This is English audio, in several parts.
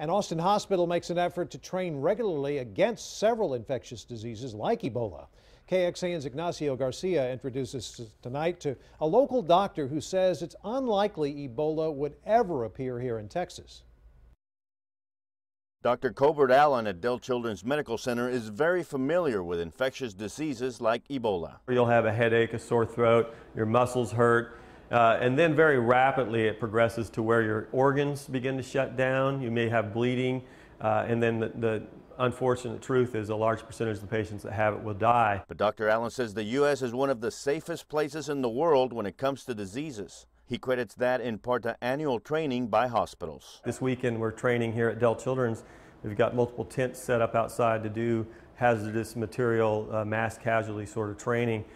An Austin hospital makes an effort to train regularly against several infectious diseases like Ebola. KXAN's Ignacio Garcia introduces us tonight to a local doctor who says it's unlikely Ebola would ever appear here in Texas. Dr. Colbert Allen at Dell Children's Medical Center is very familiar with infectious diseases like Ebola. You'll have a headache, a sore throat, your muscles hurt, and then very rapidly it progresses to where your organs begin to shut down. You may have bleeding, and then the unfortunate truth is a large percentage of the patients that have it will die. But Dr. Allen says the U.S. is one of the safest places in the world when it comes to diseases. He credits that in part to annual training by hospitals. This weekend we're training here at Dell Children's. We've got multiple tents set up outside to do hazardous material mass casualty sort of training.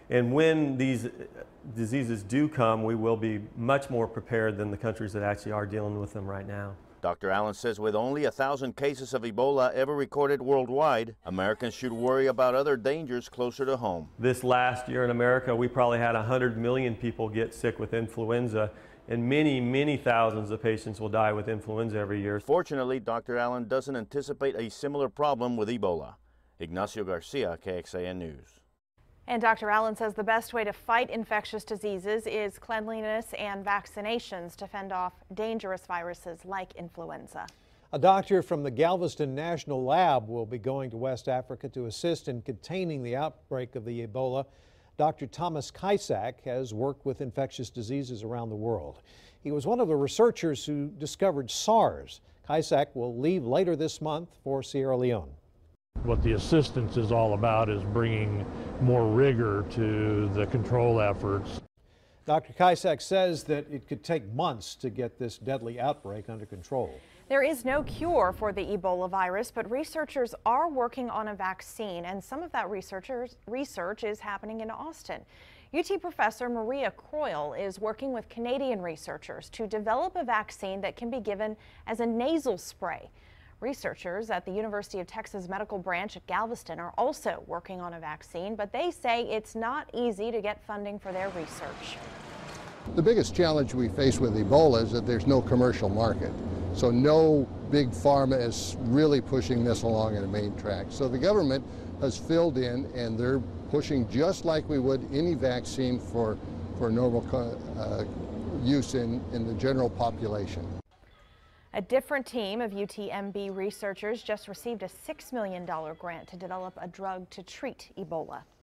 And when these diseases do come, we will be much more prepared than the countries that actually are dealing with them right now. Dr. Allen says with only 1,000 cases of Ebola ever recorded worldwide, Americans should worry about other dangers closer to home. This last year in America, we probably had 100 million people get sick with influenza, and many thousands of patients will die with influenza every year. Fortunately, Dr. Allen doesn't anticipate a similar problem with Ebola. Ignacio Garcia, KXAN News. And Dr. Allen says the best way to fight infectious diseases is cleanliness and vaccinations to fend off dangerous viruses like influenza. A doctor from the Galveston National Lab will be going to West Africa to assist in containing the outbreak of the Ebola. Dr. Thomas Kaisak has worked with infectious diseases around the world. He was one of the researchers who discovered SARS. Kaisak will leave later this month for Sierra Leone. What the assistance is all about is bringing more rigor to the control efforts. Dr. Kaisak says that it could take months to get this deadly outbreak under control. There is no cure for the Ebola virus, but researchers are working on a vaccine, and some of that research is happening in Austin. UT professor Maria Croyle is working with Canadian researchers to develop a vaccine that can be given as a nasal spray. Researchers at the University of Texas Medical Branch at Galveston are also working on a vaccine, but they say it's not easy to get funding for their research. The biggest challenge we face with Ebola is that there's no commercial market. So no big pharma is really pushing this along in a main track. So the government has filled in, and they're pushing just like we would any vaccine for normal use in the general population. A different team of UTMB researchers just received a $6 million grant to develop a drug to treat Ebola.